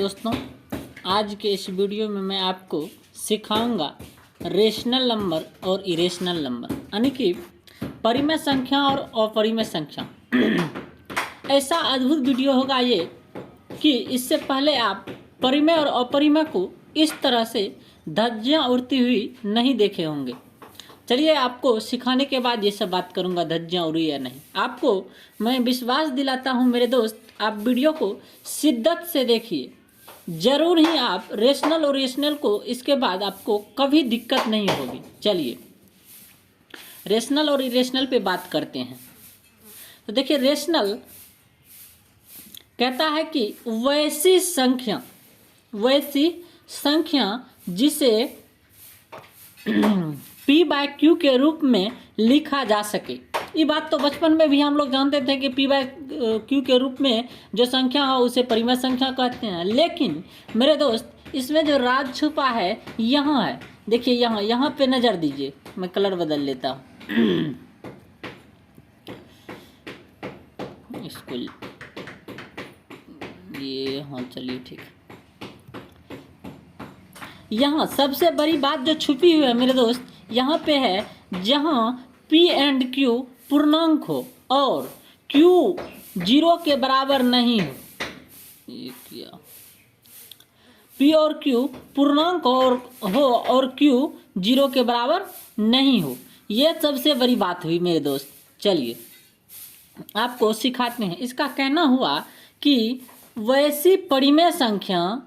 दोस्तों, आज के इस वीडियो में मैं आपको सिखाऊंगा रेशनल नंबर और इरेशनल नंबर, यानी कि परिमेय संख्या और अपरिमेय संख्या। ऐसा अद्भुत वीडियो होगा ये कि इससे पहले आप परिमेय और अपरिमेय को इस तरह से धज्जियाँ उड़ती हुई नहीं देखे होंगे। चलिए, आपको सिखाने के बाद ये सब बात करूंगा, धज्जियाँ उड़ी या नहीं। आपको मैं विश्वास दिलाता हूं मेरे दोस्त, आप वीडियो को शिद्दत से देखिए, ज़रूर ही आप रेशनल और इरेशनल को इसके बाद आपको कभी दिक्कत नहीं होगी। चलिए, रेशनल और इरेशनल पे बात करते हैं। तो देखिए, रेशनल कहता है कि वैसी संख्या जिसे P/Q के रूप में लिखा जा सके। ये बात तो बचपन में भी हम लोग जानते थे कि P/Q के रूप में जो संख्या हो उसे परिमेय संख्या कहते हैं। लेकिन मेरे दोस्त, इसमें जो राज छुपा है यहाँ है। देखिए, यहाँ पे नज़र दीजिए, मैं कलर बदल लेता हूँ इसको, ये हाँ चलिए ठीक है। यहाँ सबसे बड़ी बात जो छुपी हुई है मेरे दोस्त, यहाँ पे है, जहाँ P एंड Q पूर्णांक हो और Q 0 के बराबर नहीं हो। ये क्या, P और Q पूर्णांक हो और Q 0 के बराबर नहीं हो। ये सबसे बड़ी बात हुई मेरे दोस्त। चलिए, आपको सिखाते हैं। इसका कहना हुआ कि वैसी परिमेय संख्या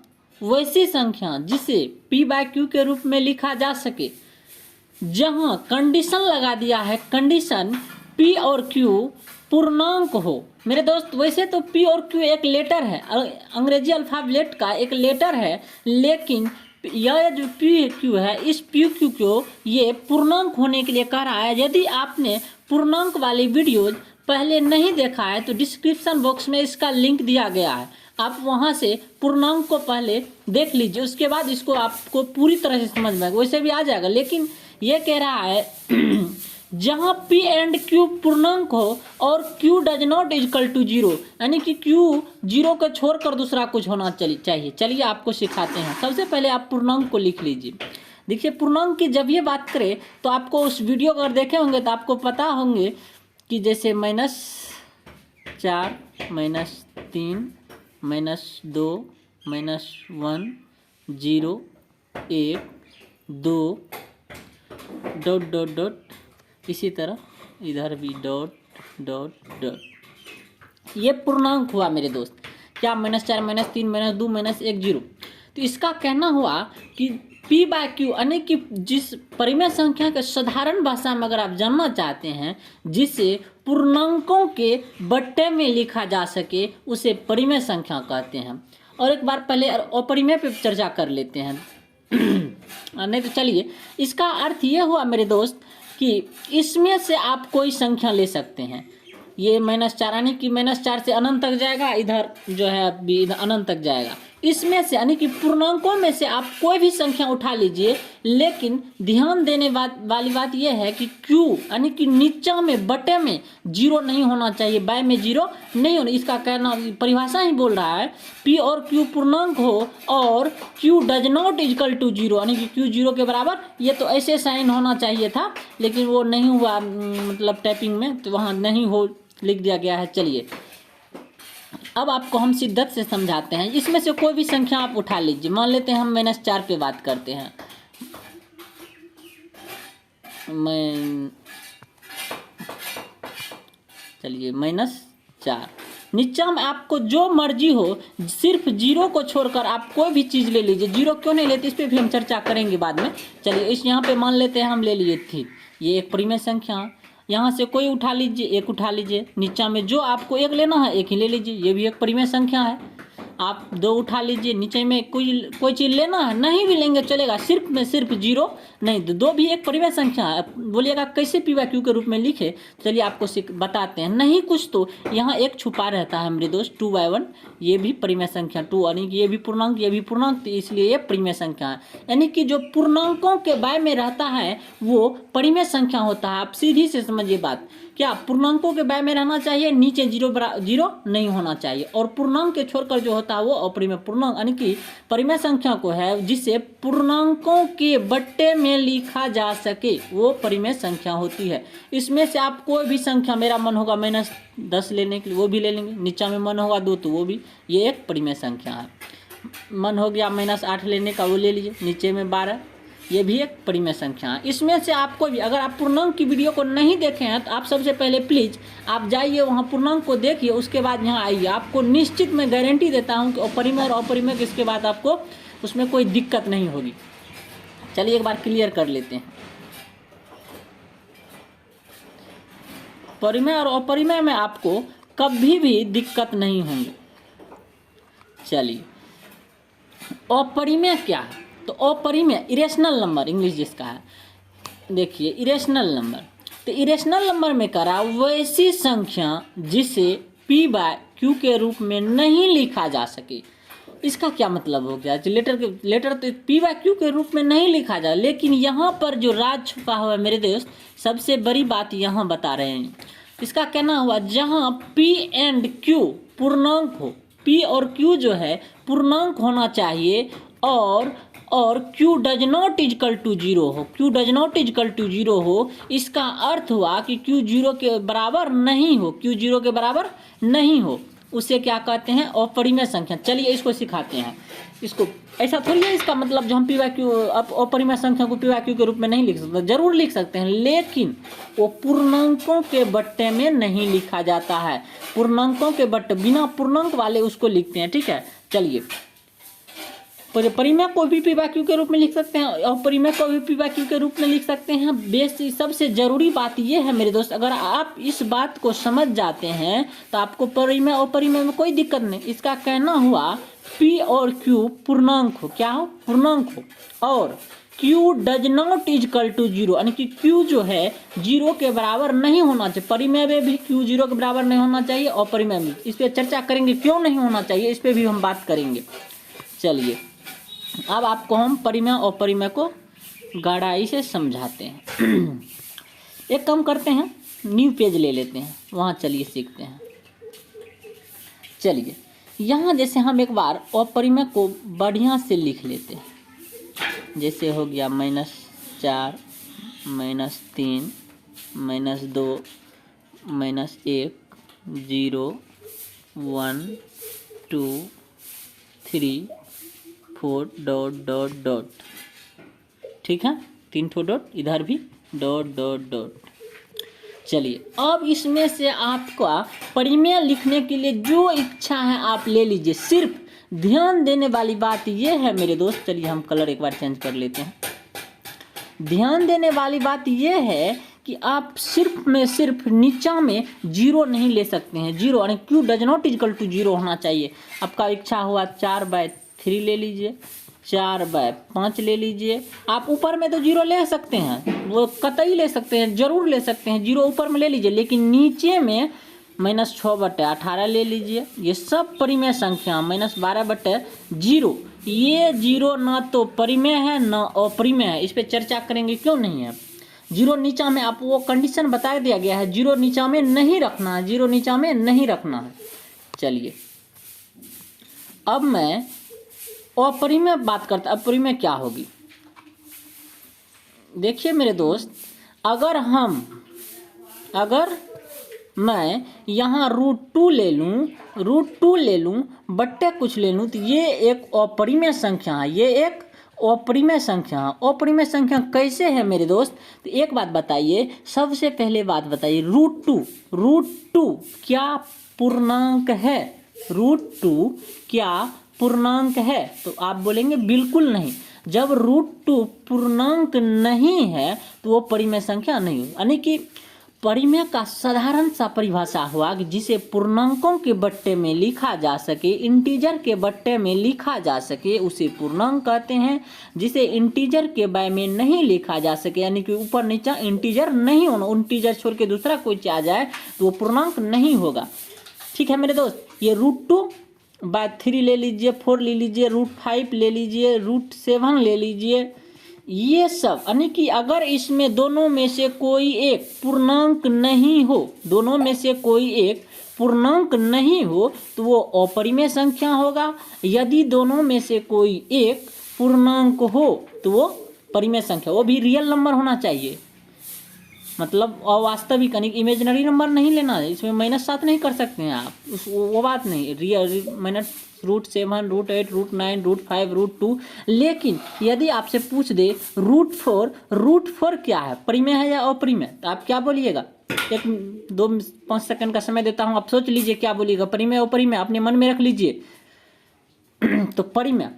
जिसे P/Q के रूप में लिखा जा सके, जहां कंडीशन लगा दिया है, कंडीशन P और Q पूर्णांक हो। मेरे दोस्त, वैसे तो P और Q एक लेटर है, अंग्रेजी अल्फ़ाबेट का एक लेटर है, लेकिन यह जो P/Q है, इस P/Q को ये पूर्णांक होने के लिए कह रहा है। यदि आपने पूर्णांक वाली वीडियोज पहले नहीं देखा है तो डिस्क्रिप्शन बॉक्स में इसका लिंक दिया गया है, आप वहां से पूर्णांक को पहले देख लीजिए, उसके बाद इसको आपको पूरी तरह से समझ में आएगा। वैसे भी आ जाएगा, लेकिन ये कह रहा है जहां P एंड Q पूर्णांक हो और Q does not equal to 0, यानी कि Q 0 को छोड़कर दूसरा कुछ होना चाहिए। चलिए, आपको सिखाते हैं। सबसे पहले आप पूर्णांक को लिख लीजिए। देखिए, पूर्णांक की जब ये बात करें तो आपको उस वीडियो अगर देखे होंगे तो आपको पता होंगे कि जैसे -4, -3, -2, -1, 0, 1, 2, ... इसी तरह इधर भी ... ये पूर्णांक हुआ मेरे दोस्त। क्या? -4, -3, -2, -1, 0। तो इसका कहना हुआ कि P/Q, यानी कि जिस परिमेय संख्या के साधारण भाषा में अगर आप जानना चाहते हैं, जिसे पूर्णांकों के बट्टे में लिखा जा सके, उसे परिमेय संख्या कहते हैं। और एक बार पहले अपरिमेय पे चर्चा कर लेते हैं। नहीं तो चलिए, इसका अर्थ ये हुआ मेरे दोस्त कि इसमें से आप कोई संख्या ले सकते हैं। ये -4, यानी कि -4 से अनंत तक जाएगा, इधर जो है इधर अनंत तक जाएगा। इसमें से, यानी कि पूर्णांकों में से आप कोई भी संख्या उठा लीजिए, लेकिन ध्यान देने वाली बात यह है कि Q, यानी कि नीचा में बटे में 0 नहीं होना चाहिए, बाय में 0 नहीं होना। इसका कहना, परिभाषा ही बोल रहा है, P और Q पूर्णांक हो और Q does not equal to 0, यानी कि Q 0 के बराबर। ये तो ऐसे साइन होना चाहिए था, लेकिन वो नहीं हुआ, मतलब टाइपिंग में तो वहाँ नहीं हो लिख दिया गया है। चलिए, अब आपको हम शिद्दत से समझाते हैं। इसमें से कोई भी संख्या आप उठा लीजिए। मान लेते हैं हम -4 पे बात करते हैं। चलिए, -4 नीचा में आपको जो मर्जी हो, सिर्फ 0 को छोड़कर आप कोई भी चीज़ ले लीजिए। 0 क्यों नहीं लेते, इस पर भी हम चर्चा करेंगे बाद में। चलिए, इस यहाँ पे मान लेते हैं हम ले लिए थी, ये एक परिमेय संख्या। यहाँ से कोई उठा लीजिए, 1 उठा लीजिए। नीचा में जो आपको 1 लेना है, 1 ही ले लीजिए, ये भी एक परिमेय संख्या है। आप 2 उठा लीजिए। नीचे में कोई चीज़ लेना है, नहीं भी लेंगे चलेगा, सिर्फ में सिर्फ 0 नहीं। 2 भी एक परिमेय संख्या है। बोलिएगा कैसे P/Q के रूप में लिखे, चलिए आपको बताते हैं। नहीं कुछ तो यहाँ एक छुपा रहता है मेरे दोस्त, 2/1, ये भी परिमेय संख्या 2, यानी कि ये भी पूर्णांक, ये भी पूर्णांक, इसलिए ये परिमेय संख्या है। यानी कि जो पूर्णांकों के बाय में रहता है वो परिमेय संख्या होता है। आप सीधी से समझिए बात। क्या पूर्णांकों के बाय में रहना चाहिए, नीचे जीरो नहीं होना चाहिए। और पूर्णांक के छोड़कर जो होता है वो अपरिमेय पूर्णांक यानी कि परिमेय संख्या को है जिसे पूर्णांकों के बट्टे में लिखा जा सके वो परिमेय संख्या होती है। इसमें से आप कोई भी संख्या, मेरा मन होगा -10 लेने के लिए वो भी ले लेंगे, नीचा में मन होगा 2 तो वो भी, ये एक परिमेय संख्या है। मन हो गया -8 लेने का वो ले लीजिए, नीचे में 12, ये भी एक परिमेय संख्या है। इसमें से आपको भी, अगर आप पूर्णांक की वीडियो को नहीं देखे हैं तो आप सबसे पहले प्लीज़ आप जाइए वहाँ पूर्णांक को देखिए, उसके बाद यहाँ आइए। आपको निश्चित मैं गारंटी देता हूँ कि अपरिमेय और अपरिमेय के इसके बाद आपको उसमें कोई दिक्कत नहीं होगी। चलिए एक बार क्लियर कर लेते हैं। परिमेय और अपरिमेय में आपको कभी भी दिक्कत नहीं होंगी। चलिए अपरिमेय क्या है, तो अपरिमेय इरेशनल नंबर इंग्लिश जिसका है, देखिए इरेशनल नंबर, तो इरेशनल नंबर में करा वैसी संख्या जिसे p/q के रूप में नहीं लिखा जा सके। इसका क्या मतलब हो गया, लेटर तो p/q के रूप में नहीं लिखा जा, लेकिन यहाँ पर जो राज छुपा हुआ है मेरे दोस्त, सबसे बड़ी बात यहाँ बता रहे हैं। इसका कहना हुआ जहाँ p एंड q पूर्णांक हो, p और q जो है पूर्णांक होना चाहिए और q does not equal to 0 हो, q does not equal to 0 हो, इसका अर्थ हुआ कि q 0 के बराबर नहीं हो, q 0 के बराबर नहीं हो, उसे क्या कहते हैं, अपरिमेय संख्या। चलिए इसको सिखाते हैं। इसको ऐसा थोड़ी है, इसका मतलब जो हम p/q अपरिमेय संख्या को p/q के रूप में नहीं लिख सकते, जरूर लिख सकते हैं, लेकिन वो पूर्णांकों के बट्टे में नहीं लिखा जाता है। पूर्णांकों के बट्टे, बिना पूर्णांक वाले उसको लिखते हैं, ठीक है। चलिए परिमेय को भी p/q के रूप में लिख सकते हैं और अपरिमेय को भी p/q के रूप में लिख सकते हैं। सबसे जरूरी बात यह है मेरे दोस्त, अगर आप इस बात को समझ जाते हैं तो आपको परिमेय और अपरिमेय में कोई दिक्कत नहीं। इसका कहना हुआ p और q पूर्णांक हो, क्या हो, पूर्णांक हो, और q does not equal to 0 यानी कि q जो है 0 के बराबर नहीं होना चाहिए। परिमेय में भी q 0 के बराबर नहीं होना चाहिए और अपरिमेय में, इस पर चर्चा करेंगे क्यों नहीं होना चाहिए, इस पर भी हम बात करेंगे। चलिए अब आपको हम परिमेय और अपरिमेय को गहराई से समझाते हैं। एक काम करते हैं, न्यू पेज ले लेते हैं, वहाँ चलिए सीखते हैं। चलिए यहाँ जैसे हम एक बार अपरिमेय को बढ़िया से लिख लेते हैं, जैसे हो गया -4 -3 -2 -1 0 1 2 3 4 डॉट डॉट डॉट, ठीक है, 3 ठो डॉट, इधर भी डॉट डॉट डॉट। चलिए अब इसमें से आपका परिमेय लिखने के लिए जो इच्छा है आप ले लीजिए। सिर्फ ध्यान देने वाली बात ये है मेरे दोस्त, चलिए हम कलर एक बार चेंज कर लेते हैं। ध्यान देने वाली बात ये है कि आप सिर्फ नीचा में 0 नहीं ले सकते हैं। 0 यानी q does not equal to 0 होना चाहिए। आपका इच्छा हुआ 4/3 ले लीजिए, 4/5 ले लीजिए। आप ऊपर में तो 0 ले सकते हैं, वो कतई ले सकते हैं, जरूर ले सकते हैं, 0 ऊपर में ले लीजिए, लेकिन नीचे में -6/18 ले लीजिए। ये सब परिमेय संख्या, -12/0, ये 0 ना तो परिमेय है ना अपरिमेय है, इस पे चर्चा करेंगे क्यों नहीं है। 0 नीचा में आप वो कंडीशन बता दिया गया है, 0 नीचा में नहीं रखना है, 0 नीचा में नहीं रखना है। चलिए अब मैं अपरिमेय बात करता, अपरिमेय क्या होगी। देखिए मेरे दोस्त, अगर मैं यहाँ √2 ले लूँ बट्टे कुछ ले लूँ, तो ये एक अपरिमेय संख्या है, ये एक अपरिमेय संख्या है। अपरिमेय संख्या कैसे है मेरे दोस्त, तो एक बात बताइए, सबसे पहले बात बताइए, √2 क्या पूर्णांक है, √2 क्या पूर्णांक है, तो आप बोलेंगे बिल्कुल नहीं। जब √2 पूर्णांक नहीं है तो वो परिमेय संख्या नहीं हो, यानी कि परिमेय का साधारण सा परिभाषा हुआ कि जिसे पूर्णांकों के बट्टे में लिखा जा सके, इंटीजर के बट्टे में लिखा जा सके, उसे पूर्णांक कहते हैं। जिसे इंटीजर के बाय में नहीं लिखा जा सके, यानी कि ऊपर नीचा इंटीजर नहीं होना, इंटीजर छोड़ के दूसरा कोई आ जाए तो वो पूर्णांक नहीं होगा। ठीक है मेरे दोस्त, ये √2/3 ले लीजिए, 4 ले लीजिए, √5 ले लीजिए, √7 ले लीजिए, ये सब यानी कि अगर इसमें दोनों में से कोई एक पूर्णांक नहीं हो, दोनों में से कोई एक पूर्णांक नहीं हो तो वो अपरिमेय संख्या होगा। यदि दोनों में से कोई एक पूर्णांक हो तो वो परिमेय संख्या, वो भी रियल नंबर होना चाहिए, मतलब अवास्तविक यानी इमेजिनरी नंबर नहीं लेना है। इसमें -7 नहीं कर सकते हैं आप, वो बात नहीं। रियल -√7, √8, √9, √5, √2। लेकिन यदि आपसे पूछ दे √4, √4 क्या है, परिमेय है या अपरिमेय, तो आप क्या बोलिएगा? 1-2-5 सेकंड का समय देता हूँ, आप सोच लीजिए क्या बोलिएगा, परिमेय अपरिमेय, अपने मन में रख लीजिए। तो परिमेय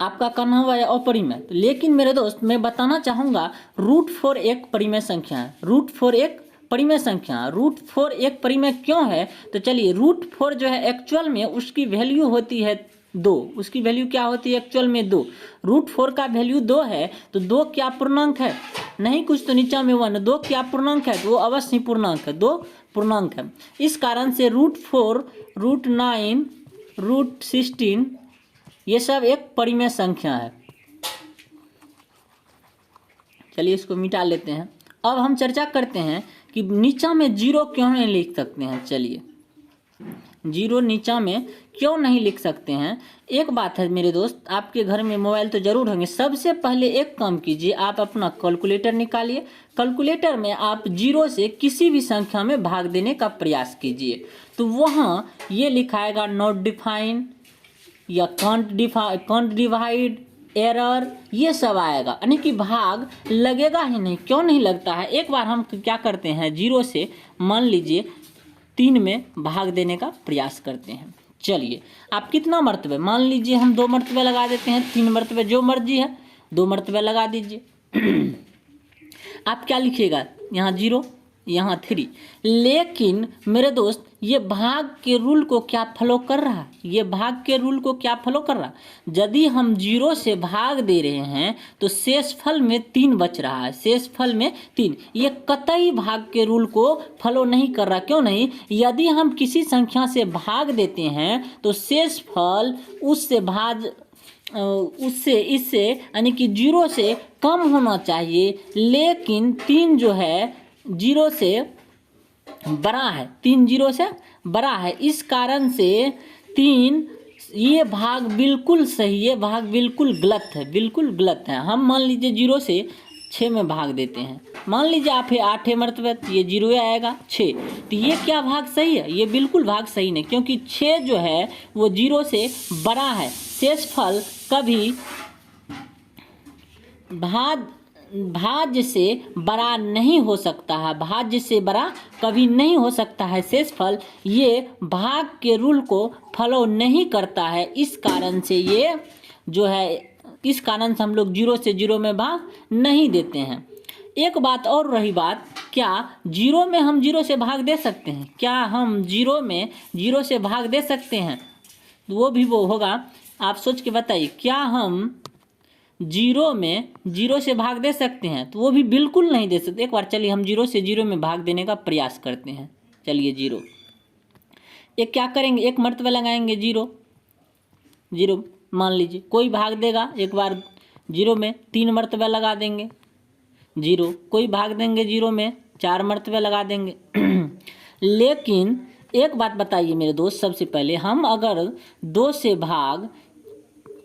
आपका कहना हुआ है अपरिमेय। लेकिन मेरे दोस्त मैं बताना चाहूँगा √4 एक परिमेय संख्या है। √4 एक परिमेय संख्या है। √4 एक परिमेय क्यों है? तो चलिए, √4 जो है एक्चुअल में उसकी वैल्यू होती है 2। उसकी वैल्यू क्या होती है एक्चुअल में? 2। √4 का वैल्यू 2 है तो 2 क्या पूर्णांक है? नहीं कुछ तो नीचा में 1। 2 क्या पूर्णांक है? तो वो अवश्य ही पूर्णांक है, 2 पूर्णांक है। इस कारण से √4, √9, √16 ये सब एक परिमेय संख्या है। चलिए इसको मिटा लेते हैं। अब हम चर्चा करते हैं कि नीचा में 0 क्यों नहीं लिख सकते हैं। चलिए 0 नीचा में क्यों नहीं लिख सकते हैं? एक बात है मेरे दोस्त, आपके घर में मोबाइल तो जरूर होंगे। सबसे पहले एक काम कीजिए, आप अपना कैलकुलेटर निकालिए। कैलकुलेटर में आप 0 से किसी भी संख्या में भाग देने का प्रयास कीजिए, तो वहाँ ये लिखाएगा नॉट डिफाइन या कांट डिवाइड, एरर, ये सब आएगा, यानी कि भाग लगेगा ही नहीं। क्यों नहीं लगता है? एक बार हम क्या करते हैं, 0 से मान लीजिए 3 में भाग देने का प्रयास करते हैं। चलिए आप कितना मर्तबे, मान लीजिए हम 2 मर्तबे लगा देते हैं, 3 मर्तबे, जो मर्जी है 2 मर्तबे लगा दीजिए। आप क्या लिखिएगा? यहाँ 0, यहाँ 3। लेकिन मेरे दोस्त ये भाग के रूल को क्या फॉलो कर रहा है? ये भाग के रूल को क्या फॉलो कर रहा है? यदि हम 0 से भाग दे रहे हैं तो शेषफल में 3 बच रहा है, शेषफल में 3। ये कतई भाग के रूल को फॉलो नहीं कर रहा। क्यों नहीं? यदि हम किसी संख्या से भाग देते हैं तो शेषफल उससे इससे यानी कि 0 से कम होना चाहिए। लेकिन 3 जो है 0 से बड़ा है, 3 0 से बड़ा है। इस कारण से 3, ये भाग बिल्कुल सही है, भाग बिल्कुल गलत है, बिल्कुल गलत है। हम मान लीजिए 0 से 6 में भाग देते हैं, मान लीजिए आप है 8 मरतबे, ये 0 आएगा 6, तो ये क्या भाग सही है? ये बिल्कुल भाग सही नहीं, क्योंकि 6 जो है वो 0 से बड़ा है। शेषफल कभी भाज्य से बड़ा नहीं हो सकता है, भाज्य से बड़ा कभी नहीं हो सकता है शेषफल। ये भाग के रूल को फॉलो नहीं करता है। इस कारण से ये जो है, इस कारण से हम लोग 0 से 0 में भाग नहीं देते हैं। एक बात और रही बात, क्या 0 में हम 0 से भाग दे सकते हैं? क्या हम 0 में 0 से भाग दे सकते हैं? वो भी वो होगा, आप सोच के बताइए, क्या हम 0 में 0 से भाग दे सकते हैं? तो वो भी बिल्कुल नहीं दे सकते। एक बार चलिए हम 0 से 0 में भाग देने का प्रयास करते हैं। चलिए 0, एक क्या करेंगे, एक मर्तबा लगाएंगे 0 मान लीजिए कोई भाग देगा। एक बार 0 में 3 मर्तबा लगा देंगे 0, कोई भाग देंगे 0 में 4 मर्तबा लगा देंगे। लेकिन एक बात बताइए मेरे दोस्त, सबसे पहले हम अगर 2 से भाग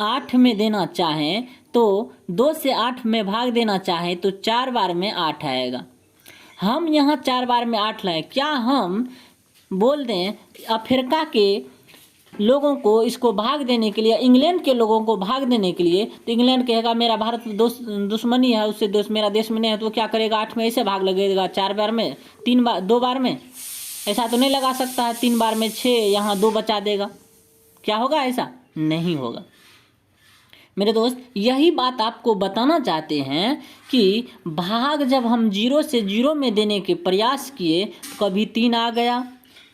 8 में देना चाहें तो 2 से 8 में भाग देना चाहें तो 4 बार में 8 आएगा। हम यहाँ 4 बार में 8 लाएं, क्या हम बोल दें अफ्रीका के लोगों को इसको भाग देने के लिए, इंग्लैंड के लोगों को भाग देने के लिए, तो इंग्लैंड कहेगा मेरा भारत दुश्मनी है, उससे मेरा देश में नहीं है, तो क्या करेगा? 8 में ऐसे भाग लगेगा, 4 बार में, 2 बार में। ऐसा तो नहीं लगा सकता है 3 बार में 6, यहाँ 2 बचा देगा। क्या होगा? ऐसा नहीं होगा। मेरे दोस्त यही बात आपको बताना चाहते हैं कि भाग जब हम 0 से 0 में देने के प्रयास किए, कभी 3 आ गया,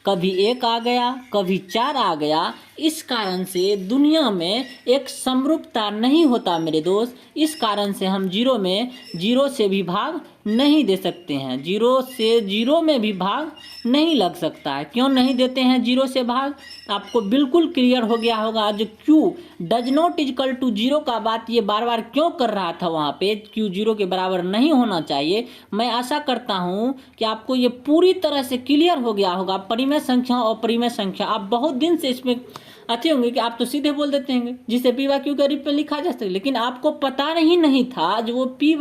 कभी 1 आ गया, कभी 4 आ गया। इस कारण से दुनिया में एक समरूपता नहीं होता मेरे दोस्त। इस कारण से हम जीरो से भी भाग नहीं दे सकते हैं, जीरो से जीरो में भी भाग नहीं लग सकता है। क्यों नहीं देते हैं जीरो से भाग? आपको बिल्कुल क्लियर हो गया होगा। आज Q does not equal to zero का बात ये बार बार क्यों कर रहा था वहाँ पे, क्यू जीरो के बराबर नहीं होना चाहिए। मैं आशा करता हूँ कि आपको ये पूरी तरह से क्लियर हो गया होगा। परिमेय संख्या और अपरिमेय संख्या, आप बहुत दिन से इसमें अच्छे होंगे कि आप तो सीधे बोल देते हैं जिसे पी बाय क्यू के रूप में लिखा जा सकता है, लेकिन आपको पता ही नहीं था जो वो पी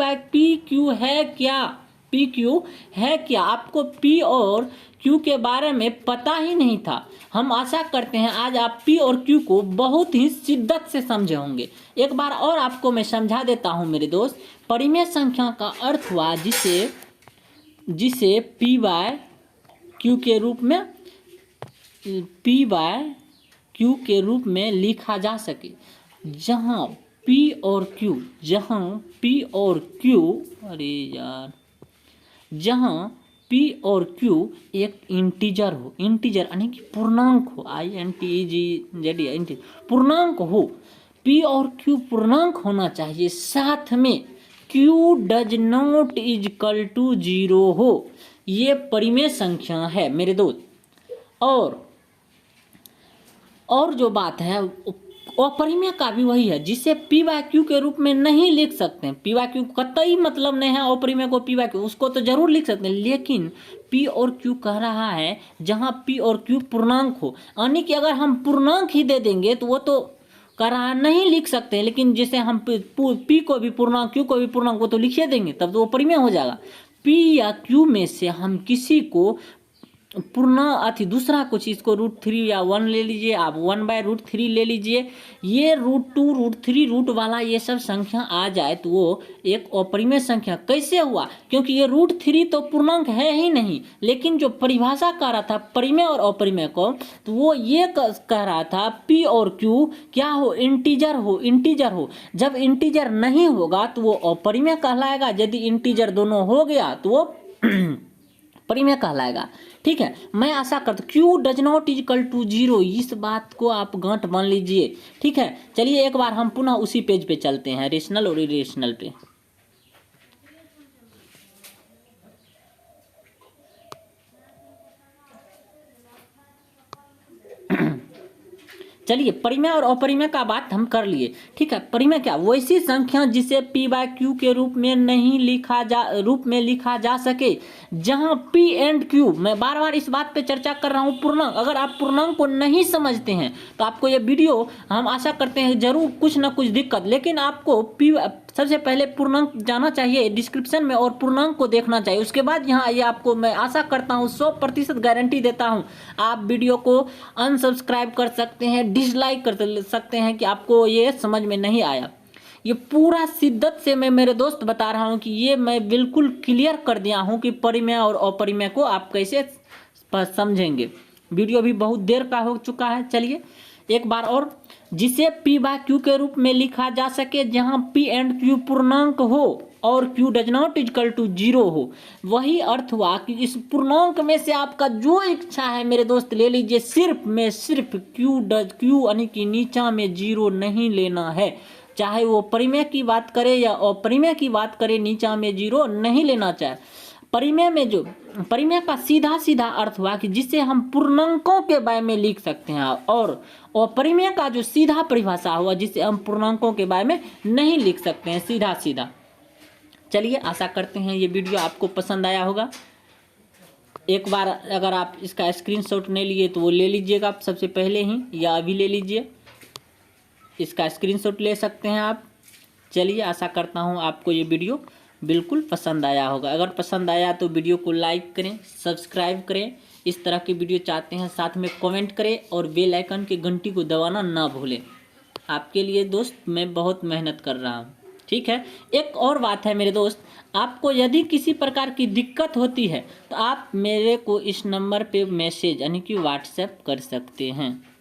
क्यू है क्या, पी क्यू है क्या, आपको पी और क्यू के बारे में पता ही नहीं था। हम आशा करते हैं आज आप पी और क्यू को बहुत ही शिद्दत से समझे होंगे। एक बार और आपको मैं समझा देता हूं मेरे दोस्त। परिमेय संख्या का अर्थ हुआ जिसे पी बाय क्यू के रूप में लिखा जा सके, जहां पी और क्यू एक इंटीजर हो, इंटीजर यानी कि पूर्णांक हो, INTEGER पूर्णांक हो। पी और क्यू पूर्णांक होना चाहिए, साथ में Q does not equal to zero हो। ये परिमेय संख्या है मेरे दोस्त। और जो बात है अपरिमेय का भी वही है, जिसे पी बाय क्यू के रूप में नहीं लिख सकते हैं। पी बाय क्यू कतई मतलब नहीं है अपरिमेय को पी बाय क्यू, उसको तो जरूर लिख सकते हैं, लेकिन पी और क्यू कह रहा है जहां पी और क्यू पूर्णांक हो, यानी कि अगर हम पूर्णांक ही दे देंगे तो वो तो कह रहा नहीं लिख सकते हैं, लेकिन जैसे हम पी को भी पूर्णांक क्यू को भी पूर्णांक वो तो लिखे देंगे, तब तो वो परिमेय हो जाएगा। पी या क्यू में से हम किसी को दूसरा कुछ, इसको √3 या 1 ले लीजिए, आप 1/√3 ले लीजिए, ये √2 √3 रूट वाला ये सब संख्या आ जाए तो वो एक अपरिमेय संख्या कैसे हुआ? क्योंकि ये √3 तो पूर्णांक है ही नहीं, लेकिन जो परिभाषा कर रहा था परिमेय और अपरिमेय को, तो वो ये कह रहा था पी और क्यू क्या हो, इंटीजर हो। जब इंटीजर नहीं होगा तो वो अपरिमेय कहलाएगा, यदि इंटीजर दोनों हो गया तो वो परिमेय कहलाएगा। ठीक है, मैं आशा करता हूँ Q does not equal to zero, इस बात को आप गांठ मान लीजिए। ठीक है, चलिए एक बार हम पुनः उसी पेज पे चलते हैं, रेशनल और इरेशनल पे। चलिए परिमेय और अपरिमेय का बात हम कर लिए। ठीक है, परिमेय क्या? वैसी संख्या जिसे पी बाय क्यू के रूप में लिखा जा सके, जहां पी एंड क्यू, मैं बार बार इस बात पे चर्चा कर रहा हूं, पूर्णांक। अगर आप पूर्णांक को नहीं समझते हैं तो आपको ये वीडियो, हम आशा करते हैं जरूर कुछ ना कुछ दिक्कत, लेकिन आपको सबसे पहले पूर्णांक जाना चाहिए डिस्क्रिप्शन में और पूर्णांक को देखना चाहिए, उसके बाद यहाँ ये आपको, मैं आशा करता हूँ 100% गारंटी देता हूँ, आप वीडियो को अनसब्सक्राइब कर सकते हैं, डिसलाइक कर सकते हैं कि आपको ये समझ में नहीं आया। ये पूरा शिद्दत से मैं मेरे दोस्त बता रहा हूँ कि ये मैं बिल्कुल क्लियर कर दिया हूँ कि परिमेय और अपरिमेय को आप कैसे समझेंगे। वीडियो भी बहुत देर का हो चुका है। चलिए एक बार और, जिसे पी बाय क्यू के रूप में लिखा जा सके, जहां पी एंड क्यू पूर्णांक हो और Q does not equal to zero हो। वही अर्थ हुआ कि इस पूर्णांक में से आपका जो इच्छा है मेरे दोस्त ले लीजिए, सिर्फ क्यू यानी कि नीचा में जीरो नहीं लेना है। चाहे वो परिमेय की बात करे या अपरिमेय की बात करे, नीचा में जीरो नहीं लेना चाहिए। परिमेय का सीधा अर्थ हुआ कि जिसे हम पूर्णांकों के बारे में लिख सकते हैं, और अपरिमेय का जो सीधा परिभाषा हुआ जिसे हम पूर्णांकों के बारे में नहीं लिख सकते हैं, सीधा। चलिए आशा करते हैं ये वीडियो आपको पसंद आया होगा। एक बार अगर आप इसका स्क्रीनशॉट नहीं लिए तो वो ले लीजिएगा आप सबसे पहले ही, या अभी ले लीजिए, इसका स्क्रीनशॉट ले सकते हैं आप। चलिए आशा करता हूँ आपको ये वीडियो बिल्कुल पसंद आया होगा। अगर पसंद आया तो वीडियो को लाइक करें, सब्सक्राइब करें, इस तरह की वीडियो चाहते हैं साथ में कमेंट करें, और बेल आइकन की घंटी को दबाना ना भूलें। आपके लिए दोस्त मैं बहुत मेहनत कर रहा हूँ। ठीक है, एक और बात है मेरे दोस्त, आपको यदि किसी प्रकार की दिक्कत होती है तो आप मेरे को इस नंबर पे मैसेज यानी कि व्हाट्सएप कर सकते हैं।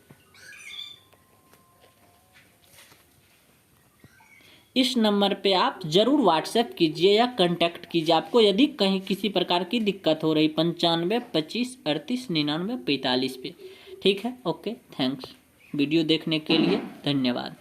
इस नंबर पे आप जरूर व्हाट्सएप कीजिए या कांटेक्ट कीजिए, आपको यदि कहीं किसी प्रकार की दिक्कत हो रही, 95 25 38 99 45 पे। ठीक है, ओके, थैंक्स। वीडियो देखने के लिए धन्यवाद।